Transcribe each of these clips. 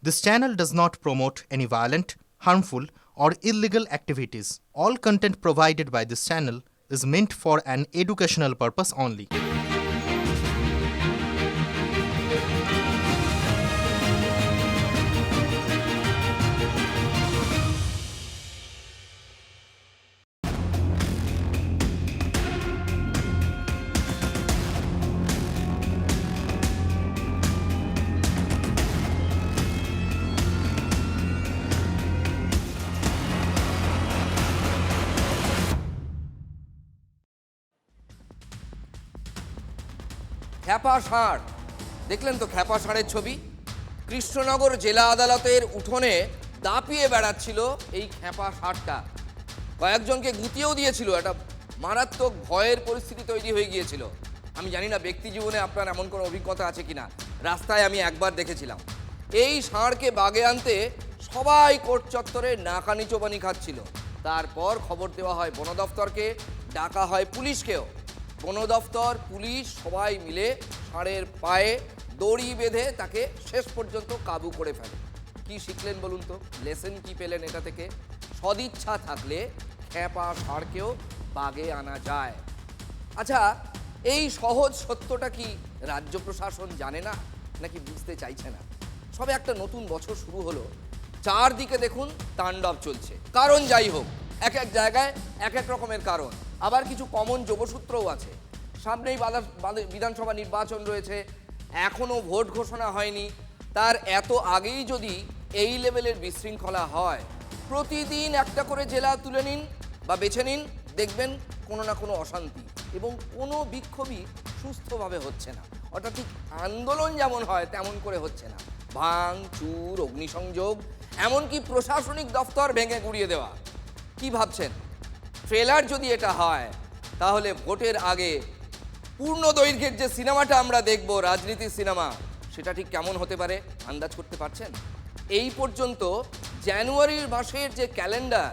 This channel does not promote any violent, harmful, or illegal activities. All content provided by this channel is meant for an educational purpose only. খ্যাপা ষাঁড় দেখলেন তো, খ্যাপা ষাঁড়ের ছবি কৃষ্ণনগর জেলা আদালতের উঠোনে দাপিয়ে বেড়াচ্ছিল এই খ্যাপা ষাঁড়টা। কয়েকজনকে গুঁতিয়েও দিয়েছিল, একটা মারাত্মক ভয়ের পরিস্থিতি তৈরি হয়ে গিয়েছিল। আমি জানি না ব্যক্তি জীবনে আপনার এমন কোনো অভিজ্ঞতা আছে কিনা। রাস্তায় আমি একবার দেখেছিলাম এই ষাঁড়কে বাগে আনতে সবাই কোর্ট চত্বরে নাকানি চোবানি খাচ্ছিল। তারপর খবর দেওয়া হয় বন দফতরকে, ডাকা হয় পুলিশকেও। বন দফতর, পুলিশ সবাই মিলে ষাঁড়ের পায়ে দড়ি বেঁধে তাকে শেষ পর্যন্ত কাবু করে ফেলে। কি শিখলেন বলুন তো, লেসন কি পেলেন এটা থেকে? সদিচ্ছা থাকলে খ্যাপা ষাঁড়কেও বাগে আনা যায়। আচ্ছা, এই সহজ সত্যটা কি রাজ্য প্রশাসন জানে না, নাকি বুঝতে চাইছে না? সবে একটা নতুন বছর শুরু হলো, চারদিকে দেখুন তাণ্ডব চলছে। কারণ যাই হোক, এক এক জায়গায় এক এক রকমের কারণ, আবার কিছু কমন যোগসূত্রও আছে। সামনেই বিধানসভা নির্বাচন রয়েছে, এখনও ভোট ঘোষণা হয়নি। তার এত আগেই যদি এই লেভেলের বিশৃঙ্খলা হয়, প্রতিদিন একটা করে জেলা তুলে নিন বা বেছে নিন, দেখবেন কোনো না কোনো অশান্তি, এবং কোনো বিক্ষোভই সুস্থভাবে হচ্ছে না। অর্থাৎ ঠিক আন্দোলন যেমন হয় তেমন করে হচ্ছে না। ভাঙ চুর, অগ্নিসংযোগ, এমনকি প্রশাসনিক দফতর ভেঙে গুড়িয়ে দেওয়া। কি ভাবছেন, ট্রেলার যদি এটা হয়, তাহলে ভোটের আগে পূর্ণ দৈর্ঘ্যের যে সিনেমাটা আমরা দেখব, রাজনীতির সিনেমা, সেটা ঠিক কেমন হতে পারে আন্দাজ করতে পারছেন? এই পর্যন্ত জানুয়ারির মাসের যে ক্যালেন্ডার,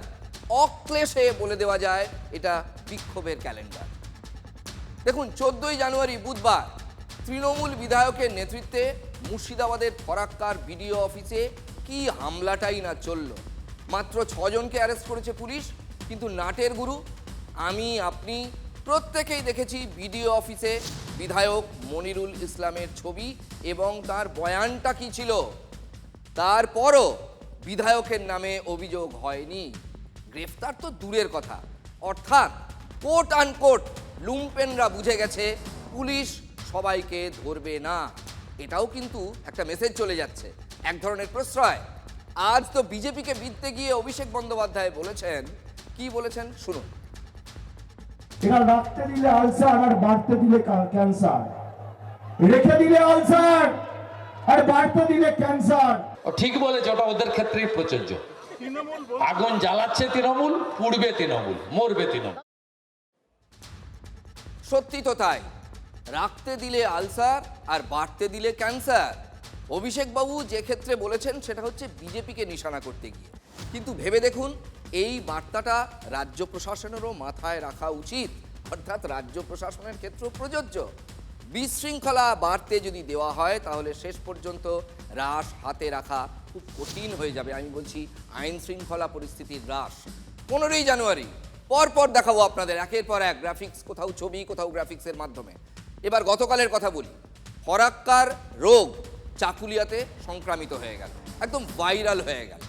অক্লেশে বলে দেওয়া যায় এটা বিক্ষোভের ক্যালেন্ডার। দেখুন, 14ই জানুয়ারি বুধবার তৃণমূল বিধায়কের নেতৃত্বে মুর্শিদাবাদের ফরাক্কার বিডিও অফিসে কি হামলাটাই না চলল। মাত্র 6 জনকে অ্যারেস্ট করেছে পুলিশ, কিন্তু নাটের গুরু আমি আপনি প্রত্যেকেই দেখেছি বিডিও অফিসে বিধায়ক মনিরুল ইসলামের ছবি এবং তার বয়ানটা কি ছিল। তারপরও বিধায়কের নামে অভিযোগ হয়নি, গ্রেফতার তো দূরের কথা। অর্থাৎ কোট আনকোট লুম্পেনরা বুঝে গেছে পুলিশ সবাইকে ধরবে না। এটাও কিন্তু একটা মেসেজ চলে যাচ্ছে, এক ধরনের প্রশ্রয়। আজ তো বিজেপিকে বিধতে গিয়ে অভিষেক বন্দ্যোপাধ্যায় বলেছেন, কি বলেছেন শুনুন। এরা রাখতে দিলে আলসার আর বাড়তে দিলে ক্যান্সার, রেখে দিলে আলসার আর বাড়তে দিলে ক্যান্সার। ঠিক বলেছে, ওটা ওদের ক্ষেত্রেই প্রযোজ্য। আগুন জ্বালাচ্ছে তৃণমূল, পুড়বে তৃণমূল, মরবে তৃণমূল। সত্যি তো তাই, রাখতে দিলে আলসার আর বাড়তে দিলে ক্যান্সার। অভিষেক বাবু যে ক্ষেত্রে বলেছেন সেটা হচ্ছে বিজেপিকে নিশানা করতে গিয়ে। কিন্তু ভেবে দেখুন, এই বার্তাটা রাজ্য প্রশাসনেরও মাথায় রাখা উচিত, অর্থাৎ রাজ্য প্রশাসনের ক্ষেত্রে প্রযোজ্য। বিশৃঙ্খলা বাড়তে যদি দেওয়া হয়, তাহলে শেষ পর্যন্ত রাশ হাতে রাখা খুব কঠিন হয়ে যাবে। আমি বলছি আইন শৃঙ্খলা পরিস্থিতির হ্রাস। 15ই জানুয়ারি পরপর দেখাবো আপনাদের একের পর এক গ্রাফিক্স, কোথাও ছবি, কোথাও গ্রাফিক্সের মাধ্যমে। এবার গতকালের কথা বলি। ফরাক্কার রোগ চাকুলিয়াতে সংক্রামিত হয়ে গেল, একদম ভাইরাল হয়ে গেল।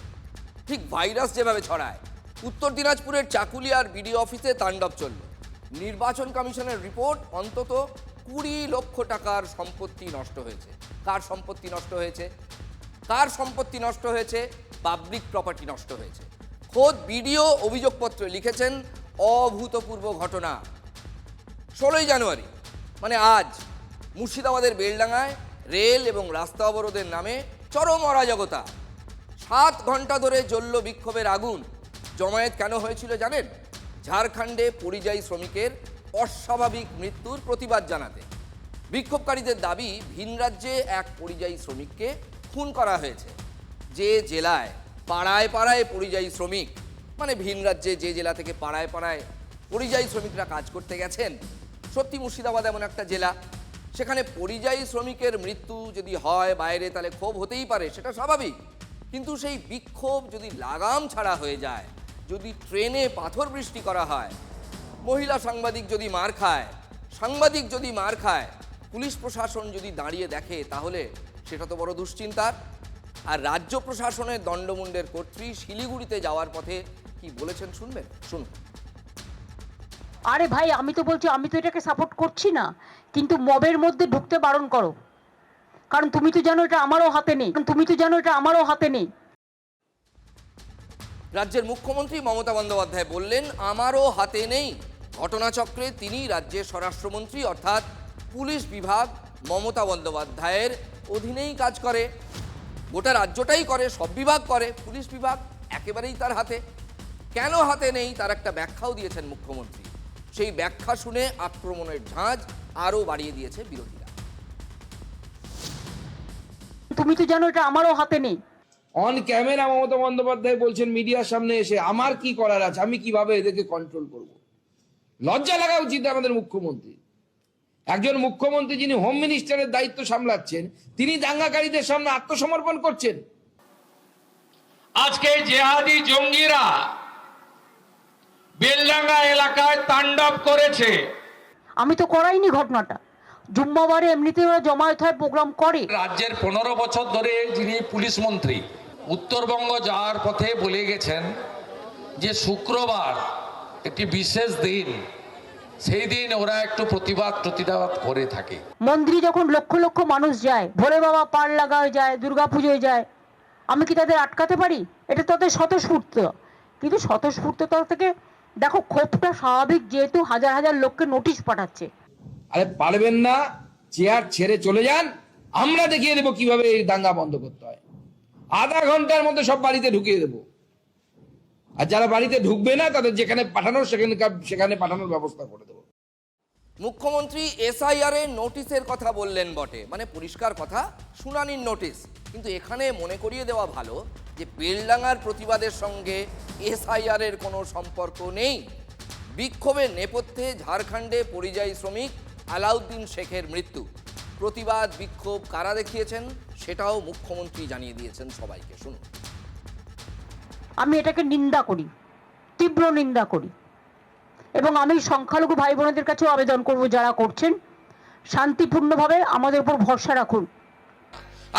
ঠিক ভাইরাস যেভাবে ছড়ায়, উত্তর দিনাজপুরের চাকুলিয়ার বিডিও অফিসে তাণ্ডব চলল। নির্বাচন কমিশনের রিপোর্ট, অন্তত 20 লক্ষ টাকার সম্পত্তি নষ্ট হয়েছে। কার সম্পত্তি নষ্ট হয়েছে? কার সম্পত্তি নষ্ট হয়েছে? পাবলিক প্রপার্টি নষ্ট হয়েছে। খোদ বিডিও অভিযোগপত্রে লিখেছেন, অভূতপূর্ব ঘটনা। 16ই জানুয়ারি মানে আজ মুর্শিদাবাদের বেলডাঙ্গায় রেল এবং রাস্তা অবরোধের নামে চরম অরাজকতা। 7 ঘন্টা ধরে জ্বলল বিক্ষোভের আগুন। জমায়েত কেন হয়েছিল জানেন? ঝাড়খণ্ডে পরিযায়ী শ্রমিকের অস্বাভাবিক মৃত্যুর প্রতিবাদ জানাতে। বিক্ষোভকারীদের দাবি, ভিন রাজ্যে এক পরিযায়ী শ্রমিককে খুন করা হয়েছে। যে জেলায় পাড়ায় পাড়ায় পরিযায়ী শ্রমিক, মানে ভিন রাজ্যে যে জেলা থেকে পাড়ায় পাড়ায় পরিযায়ী শ্রমিকরা কাজ করতে গেছেন, সত্যি মুর্শিদাবাদ এমন একটা জেলা সেখানে পরিযায়ী শ্রমিকের মৃত্যু যদি হয় বাইরে, তাহলে ক্ষোভ হতেই পারে, সেটা স্বাভাবিক। কিন্তু সেই বিক্ষোভ যদি লাগাম ছাড়া হয়ে যায়, যদি ট্রেনে পাথর বৃষ্টি করা হয়, মহিলা সাংবাদিক যদি মার খায়, সাংবাদিক যদি মার খায়, পুলিশ প্রশাসন যদি দাঁড়িয়ে দেখে, তাহলে সেটা তো বড় দুশ্চিন্তার। আর রাজ্য প্রশাসনের দণ্ডমুণ্ডের কর্ত্রী শিলিগুড়িতে যাওয়ার পথে কি বলেছেন শুনবেন, শুনুন। আরে ভাই, আমি তো বলছি, আমি তো এটাকে সাপোর্ট করছি না, কিন্তু মবের মধ্যে ঢুকতে বারণ করো, কারণ তুমি তো জানো এটা আমারও হাতে নেই। রাজ্যের মুখ্যমন্ত্রী মমতা বন্দ্যোপাধ্যায় বললেন, আমারও হাতে নেই। ঘটনাচক্রে তিনি রাজ্যের স্বরাষ্ট্রমন্ত্রী, অর্থাৎ পুলিশ বিভাগ মমতা বন্দ্যোপাধ্যায়ের অধীনেই কাজ করে। গোটা রাজ্যটাই করে, সব বিভাগ করে, পুলিশ বিভাগ একেবারেই তার হাতে। কেন হাতে নেই তার একটা ব্যাখ্যাও দিয়েছেন মুখ্যমন্ত্রী। সেই ব্যাখ্যা শুনে আক্রমণের ঝাঁজ আরও বাড়িয়ে দিয়েছে বিরোধীরা। তুমি তো জানো এটা আমারও হাতে নেই। অন ক্যামেরা মমতা বন্দ্যোপাধ্যায় বলছেন মিডিয়ার সামনে এসে, আমার কি করার আছে, আমি কিভাবে এদেরকে কন্ট্রোল করব। লজ্জা লাগা উচিত আমাদের মুখ্যমন্ত্রী। একজন মুখ্যমন্ত্রী যিনি হোম মিনিস্টারের দায়িত্ব সামলাচ্ছেন, তিনি দাঙ্গাকারীদের সামনে আত্মসমর্পণ করছেন। আজকে জেহাদি জঙ্গিরা বেলডাঙ্গা এলাকায় তাণ্ডব করেছে। আমি তো করাইনি ঘটনাটা, জুম্মাবারে এমনিতেই ওরা জমায়েত হয়, প্রোগ্রাম করে। রাজ্যের 15 বছর ধরে যিনি পুলিশ মন্ত্রী, উত্তরবঙ্গ যাওয়ার পথে বলে গেছেন যে শুক্রবার একটি বিশেষ দিন, সেই দিন ওরা একটু প্রতিবাদ করে থাকে। মন্দিরে যখন লক্ষ লক্ষ মানুষ যায়, ভোলে বাবা পার লাগায় যায়, দুর্গাপুজোয় যায়, আমি কি তাদের আটকাতে পারি? এটা তাদের স্বতঃস্ফূর্ত। কিন্তু স্বতঃস্ফূর্ততা থেকে দেখো, ক্ষোভটা স্বাভাবিক, যেহেতু হাজার হাজার লোককে নোটিশ পাঠাচ্ছে। আরে পারবেন না, চেয়ার ছেড়ে চলে যান, আমরা দেখিয়ে দেবো কিভাবে এই দাঙ্গা বন্ধ করতে হয়। আধা ঘন্টার মধ্যে সব বাড়িতে ঢুকিয়ে দেবো। আর যারা বাড়িতে ঢুকবে না, তাদের যেখানে পাঠানোর সেখানে পাঠানোর ব্যবস্থা করে দেবো। মুখ্যমন্ত্রী এসআইআর এর নোটিশের কথা বললেন বটে, মানে পরিষ্কার কথা, শুনানির নোটিশ। কিন্তু এখানে মনে করিয়ে দেওয়া ভালো যে বেলডাঙ্গার প্রতিবাদের সঙ্গে এসআইআর এর কোনো সম্পর্ক নেই। বিক্ষোভের নেপথ্যে ঝাড়খণ্ডে পরিযায়ী শ্রমিক আলাউদ্দিন শেখের মৃত্যু। প্রতিবাদ বিক্ষোভ কারা দেখিয়েছেন সেটাও মুখ্যমন্ত্রী জানিয়ে দিয়েছেন সবাইকে, শুনুন। আমি এটাকে নিন্দা করি, তীব্র নিন্দা করি, এবং আমি সংখ্যালঘু ভাই বোনেদের কাছেও আবেদন করব, যারা করছেন শান্তিপূর্ণভাবে আমাদের উপর ভরসা রাখুন।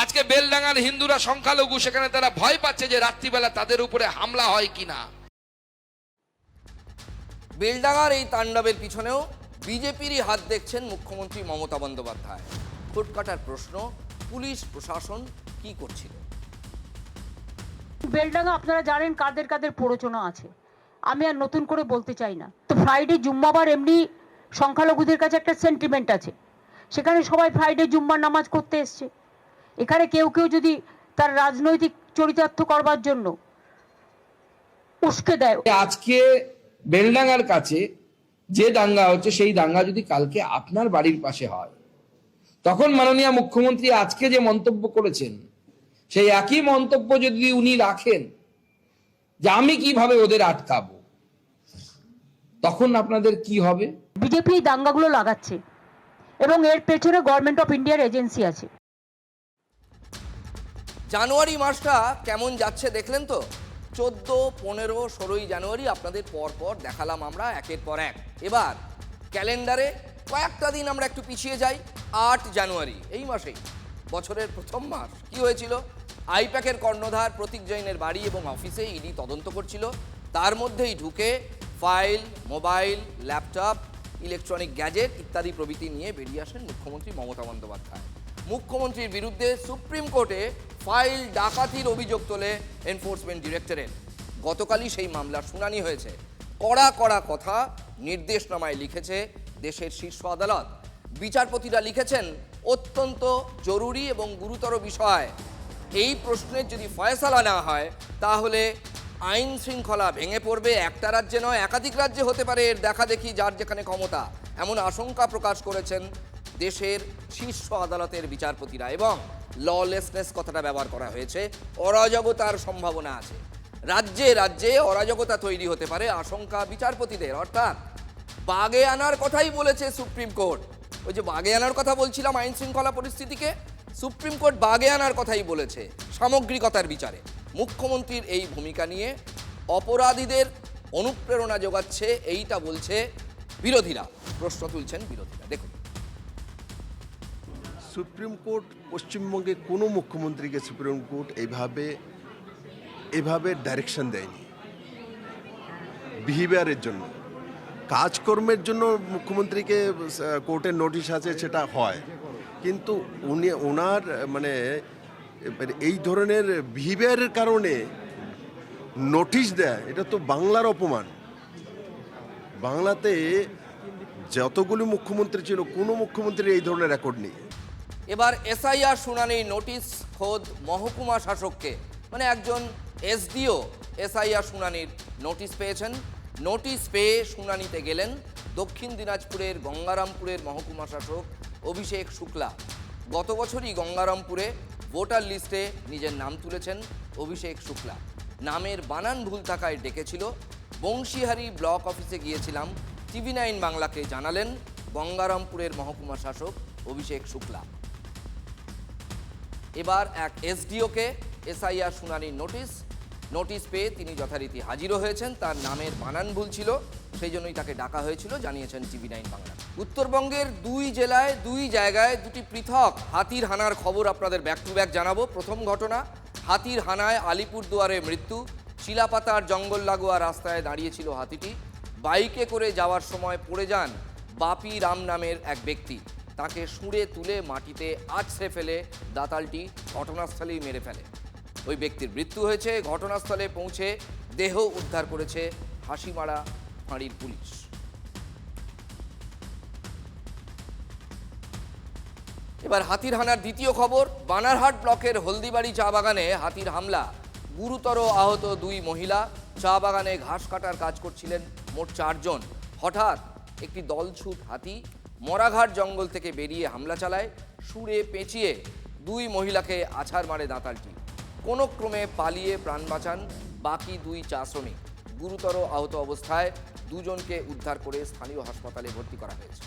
আজকে বেলডাঙ্গার হিন্দুরা সংখ্যালঘু, সেখানে তারা ভয় পাচ্ছে যে রাত্রিবেলা তাদের উপরে হামলা হয় কিনা। বেলডাঙ্গার এই তাণ্ডবের পিছনেও বিজেপিরই হাত দেখছেন মুখ্যমন্ত্রী মমতা বন্দ্যোপাধ্যায়। খুটকাটার প্রশ্ন, পুলিশ প্রশাসন কি করছিল? বেলডাঙ্গা আপনারা জানেন কাদের কাদের প্ররোচনা আছে, আমি আর নতুন করে বলতে চাই না। তো ফ্রাইডে জুম্মাবার এমনি সংখ্যালঘুদের কাছে একটা সেন্টিমেন্ট আছে, সেখানে সবাই ফ্রাইডে জুম্মার নামাজ করতে এসছে। এখানে কেউ কেউ যদি তার রাজনৈতিক চরিতার্থ করবার জন্য উস্কে দেয়। আজকে বেলডাঙ্গার কাছে যে দাঙ্গা হচ্ছে, সেই দাঙ্গা যদি কালকে আপনার বাড়ির পাশে হয়, তখন মাননীয় মুখ্যমন্ত্রী আজকে যে মন্তব্য করেছেন, সেই একই মন্তব্য যদি উনি রাখেন যে আমি কিভাবে ওদের আটকাবো, তখন আপনাদের কি হবে? বিজেপি এই দাঙ্গাগুলো লাগাচ্ছে এবং এর পেছনে গভর্নমেন্ট অফ ইন্ডিয়ার এজেন্সি আছে। জানুয়ারি মাসটা কেমন যাচ্ছে দেখলেন তো। 14, 15, 16 জানুয়ারি আপনাদের পরপর দেখালাম আমরা একের পর এক। এবার ক্যালেন্ডারে কয়েকটা দিন আমরা একটু পিছিয়ে যাই। 8 জানুয়ারি, এই মাসেই, বছরের প্রথম মাস। কি হয়েছিল? আইপ্যাকের কর্ণধার প্রতীক জৈনের বাড়ি এবং অফিসে ইডি তদন্ত করছিল। তার মধ্যেই ঢুকে file, mobile, laptop, electronic gadget ইত্যাদি প্রভৃতি নিয়ে বেরিয়ে আসেন মুখ্যমন্ত্রী মমতা বন্দ্যোপাধ্যায়। মুখ্যমন্ত্রীর বিরুদ্ধে সুপ্রিম কোর্টে ফাইল ডাকাতির অভিযোগ তোলে এনফোর্সমেন্ট ডিরেক্টরেট। গতকালই সেই মামলার শুনানি হয়েছে। কড়া কড়া কথা নির্দেশনামায় লিখেছে দেশের শীর্ষ আদালত। বিচারপতিরা লিখেছেন, অত্যন্ত জরুরি এবং গুরুতর বিষয়। এই প্রশ্নের যদি ফয়সালা না হয়, তাহলে আইন শৃঙ্খলা ভেঙে পড়বে। একটা রাজ্যে নয়, একাধিক রাজ্যে হতে পারে এর দেখা দেখি, যার যেখানে ক্ষমতা। এমন আশঙ্কা প্রকাশ করেছেন দেশের শীর্ষ আদালতের বিচারপতিরা। এবং ললেসনেস কথাটা ব্যবহার করা হয়েছে, অরাজকতার সম্ভাবনা আছে। রাজ্যে রাজ্যে অরাজকতা তৈরি হতে পারে আশঙ্কা বিচারপতিদের, অর্থাৎ বাগে আনার কথাই বলেছে সুপ্রিম কোর্ট। ওই যে বাগে আনার কথা বলছিলাম আইন শৃঙ্খলা পরিস্থিতিকে, সুপ্রিম কোর্ট বাগে আনার কথাই বলেছে সামগ্রিকতার বিচারে। মুখ্যমন্ত্রীর এই ভূমিকা নিয়ে অপরাধীদের অনুপ্রেরণা যোগাচ্ছে এইটা বলছে বিরোধীরা, প্রশ্ন তুলছেন বিরোধীরা। দেখুন, সুপ্রিম কোর্ট পশ্চিমবঙ্গে কোনো মুখ্যমন্ত্রীকে সুপ্রিম কোর্ট এভাবে ডাইরেকশন দেয়নি বিহেভিয়ারের জন্য। কাজকর্মের জন্য মুখ্যমন্ত্রীকে কোর্টের নোটিশ আছে, সেটা হয়, কিন্তু ওনার মানে এই ধরনের বিহেভিয়ারের কারণে নোটিশ দেয়, এটা তো বাংলার অপমান। বাংলাতে যতগুলি মুখ্যমন্ত্রী ছিল কোনো মুখ্যমন্ত্রীর এই ধরনের রেকর্ড নেই। এবার এসআইআর শুনানির নোটিশ খোদ মহকুমা শাসককে, মানে একজন এসডিও এসআইআর শুনানির নোটিশ পেয়েছেন। নোটিশ পেয়ে শুনানিতে গেলেন দক্ষিণ দিনাজপুরের গঙ্গারামপুরের মহকুমা শাসক অভিষেক শুক্লা। গত বছরই গঙ্গারামপুরে ভোটার লিস্টে নিজের নাম তুলেছেন অভিষেক শুক্লা। নামের বানান ভুল থাকায় ডেকেছিল। বংশীহারি ব্লক অফিসে গিয়েছিলাম, TV9 বাংলাকে জানালেন গঙ্গারামপুরের মহকুমা শাসক অভিষেক শুক্লা। এবার এক এসডিওকে এসআইআর শুনানির নোটিশ পেয়ে তিনি যথারীতি হাজিরও হয়েছেন। তার নামের বানান ভুল ছিল, সেই জন্যই তাকে ডাকা হয়েছিল, জানিয়েছেন TV9 বাংলা। উত্তরবঙ্গের দুই জেলায় দুই জায়গায় দুটি পৃথক হাতির হানার খবর আপনাদের ব্যাক টু ব্যাক জানাবো। প্রথম ঘটনা, হাতির হানায় আলিপুরদুয়ারে মৃত্যু। চিলাপাতার জঙ্গল লাগোয়া রাস্তায় দাঁড়িয়েছিল হাতিটি। বাইকে করে যাওয়ার সময় পড়ে যান বাপি রাম নামের এক ব্যক্তি। তাকে শুঁড়ে তুলে মাটিতে আছড়ে ফেলে দাতালটি ঘটনাস্থলেই মেরে ফেলে। ওই ব্যক্তির মৃত্যু হয়েছে। ঘটনাস্থলে পৌঁছে দেহ উদ্ধার করেছে হাসিমারা ফাঁড়ির পুলিশ। এবার হাতির হানার দ্বিতীয় খবর, বানারহাট ব্লকের হলদিবাড়ি চা বাগানে হাতির হামলা, গুরুতর আহত দুই মহিলা। চা বাগানে ঘাস কাটার কাজ করছিলেন মোট 4 জন। হঠাৎ একটি দলছুট হাতি মরাঘাট জঙ্গল থেকে বেরিয়ে হামলা চালায়। শুঁড়ে পেঁচিয়ে দুই মহিলাকে আছাড় মারে দাঁতালটি। কোনো ক্রমে পালিয়ে প্রাণ বাঁচান বাকি দুই চা শ্রমিক। গুরুতর আহত অবস্থায় দুজনকে উদ্ধার করে স্থানীয় হাসপাতালে ভর্তি করা হয়েছে।